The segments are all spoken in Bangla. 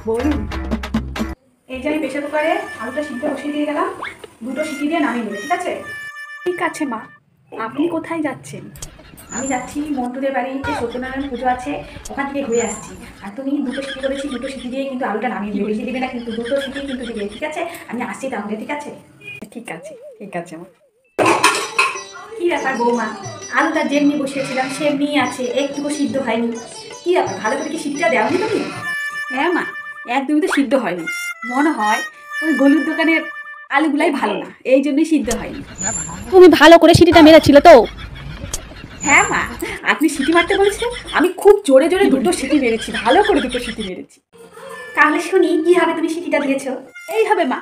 বলুন। এই যে আমি প্রেসার কুকারে আলুটা সিদ্ধ বসিয়ে দিয়ে গেলাম, 2টো সিটি দিয়ে নামিয়ে নেবে, ঠিক আছে? ঠিক আছে মা। আপনি কোথায় যাচ্ছেন? আমি যাচ্ছি মন্টুদের বাড়িতে, সত্যনারায়ণ পুজো আছে, ওখান থেকে ঘুরে আসছি। আর তুমি 2টো সিটি করেছি, 2টো সিটি দিয়ে কিন্তু আলুটা নামিয়ে দেবে, বেশি দিবে না কিন্তু, 2টো সিটি কিন্তু দিবে, ঠিক আছে? আমি আসছি তাহলে, ঠিক আছে? ঠিক আছে, ঠিক আছে মা। কি ব্যাপার বৌমা, আলুটা যেমনি বসিয়েছিলাম সেমনি আছে, একটুকু সিদ্ধ হয়নি। কি ব্যাপার, ভালো করে কি সিটিটা দেওনি তুমি? হ্যাঁ মা, একদমই তো সিদ্ধ হয়নি। মনে হয় ওই গলুর দোকানের আলুগুলাই ভালো না, এই জন্যই সিদ্ধ হয়নি। তুমি ভালো করে সিটিটা মেরেছিল তো? হ্যাঁ মা, আপনি সিটি মারতে বলেছেন, আমি খুব জোরে জোরে 2টো সিটি মেরেছি, ভালো করে 2টো সিটি মেরেছি। তাহলে শুনি কিভাবে তুমি সিটিটা দিয়েছো। এইভাবে মা।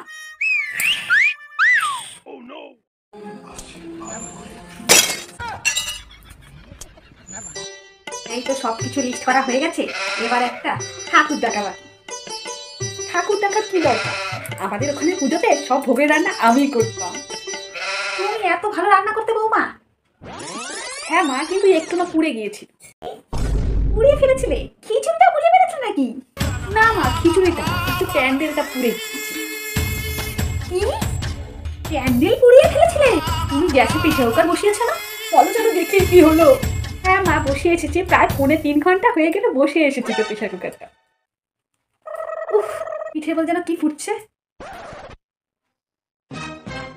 এই তো সব কিছু লিস্ট করা হয়ে গেছে, এবার একটা ঠাকুর ডাকা বাকি। ঠাকুর ডাকার কি দরকার, আমাদের ওখানে পুজোতে সব ভোগের রান্না আমি করতাম। তুমি এত ভালো রান্না করতে বৌমা? হ্যাঁ মা, কিন্তু একটু না পুড়ে গিয়েছিল। পুড়িয়ে ফেলেছিলে? খিচুড়িটা পুড়িয়ে ফেলেছো নাকি? না মা, খিচুড়িটা একটু প্যান্ডেলটা পুড়ে গিয়েছে। কি, প্যান্ডেল পুড়িয়ে ফেলেছিলে? তুমি গ্যাসে পিঠে ওকার বসিয়েছো না? বলো যেন দেখে কি হলো। হ্যাঁ মা, বসে এসেছি, প্রায় 3.25 ঘন্টা হয়ে গেলে বসে এসেছি তো প্রেশার কুকারটা। উফ, পিঠে বল যেন কি ফুটছে।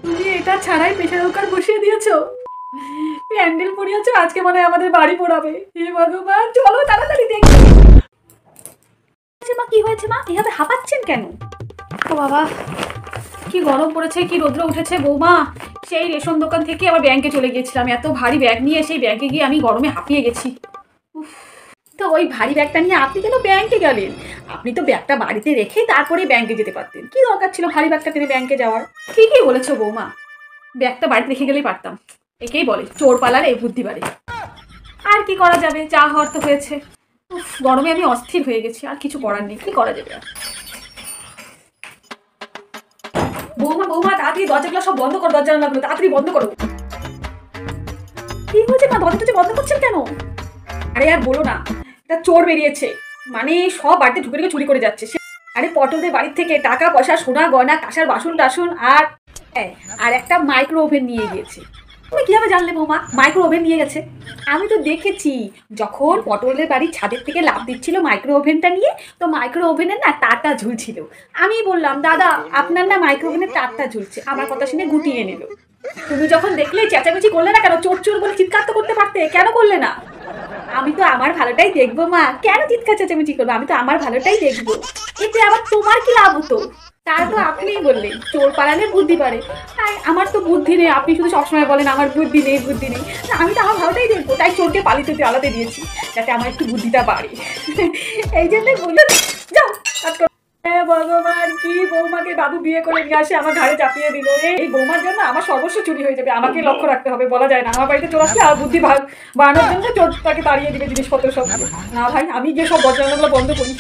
তুমি এটা ছাড়াই প্রেশার কুকার বসিয়ে দিয়েছো, প্যান্ডেল পড়িয়েছো, আজকে মনে হয় আমাদের বাড়ি পোড়াবে। হে ভগবান, চলো তাড়াতাড়ি দেখি। মা কি হয়েছে মা, এভাবে হাঁপাচ্ছেন কেন? ও বাবা, কি গরম পড়েছে, কি রৌদ্র উঠেছে বৌমা। সেই রেশন দোকান থেকে আবার ব্যাংকে চলে গিয়েছিলাম, এত ভারী ব্যাগ নিয়ে সেই ব্যাংকে গিয়ে আমি গরমে হাঁপিয়ে গেছি। তো ওই ভারী ব্যাগটা নিয়ে আপনি কেন ব্যাংকে গেলেন? আপনি তো ব্যাগটা বাড়িতে রেখে তারপরে ব্যাংকে যেতে পারতেন, কি দরকার ছিল ভারী ব্যাগটা টেনে ব্যাংকে যাওয়ার? ঠিকই বলেছো বৌমা, ব্যাগটা বাড়িতে রেখে গেলেই পারতাম। একেই বলে চোর পালারে বুদ্ধি বাড়ে। আর কি করা যাবে, যা হওয়ার তো হয়েছে। গরমে আমি অস্থির হয়ে গেছি, আর কিছু করার নেই, কি করা যাবে আর। বৌমা বৌমা, তাড়াতাড়ি দরজাগুলো সব বন্ধ করো, দরজা জানালাগুলো তাড়াতাড়ি বন্ধ করো। কি হয়েছে মা, দরজাটা বন্ধ করছেন কেন? আরে আর বলো না, এটা চোর বেরিয়েছে, মানে সব বাড়িতে ঢুকে ঢুকে চুরি করে যাচ্ছে। আরে পটলদের বাড়ির থেকে টাকা পয়সা, সোনা গয়না, কাঁসার বাসন টাসন আর একটা মাইক্রো ওভেন নিয়ে গিয়েছে। তুমি কিভাবে জানলে বৌমা মাইক্রো ওভেন নিয়ে গেছে? আমি তো দেখেছি, যখন পটলের বাড়ির ছাদের থেকে লাফ দিচ্ছিল মাইক্রো ওভেনটা নিয়ে, তো মাইক্রো ওভেনের না তারটা ঝুলছিল। আমি বললাম দাদা আপনার না মাইক্রো ওভেনের তারটা ঝুলছে, আমার কথা শুনে গুটিয়ে নিল। তুমি যখন দেখলে চেঁচামেচি করলে না কেন? চোর চোর বলে চিৎকার তো করতে পারতে, কেন করলে না? আমি তো আমার ভালোটাই দেখবো মা, কেন চিৎকার চেঁচামেচি করবো? আমি তো আমার ভালোটাই দেখবো, এতে আবার তোমার কি লাভ হতো? তার তো আপনিই বললেন চোর পালালে বুদ্ধি পারে, তাই আমার তো বুদ্ধি নেই। আপনি শুধু সবসময় বলেন আমার বুদ্ধি নেই বুদ্ধি নেই, আমি তো আমার ভালোটাই দেখবো, তাই চোরকে পালাতে দিয়েছি, যাতে আমার একটু বুদ্ধিটা বাড়ে। এই জন্যই বলি, যাও কাজ করো। ভগবান, কি বৌমাকে বাবু বিয়ে করে নিয়ে আসে আমার ঘাড়ে চাপিয়ে দিল। এই বৌমার জন্য আমার সর্বস্ব চুরি হয়ে যাবে, আমাকে লক্ষ্য রাখতে হবে, বলা যায় না। আমার বাড়িতে চলে আসলে আর বুদ্ধি বাড়ানোর জন্য চোরটাকে তাড়িয়ে দিবে জিনিসপত্র সব। না ভাই, আমি গিয়ে সব বজ্রাগুলো বন্ধ করি।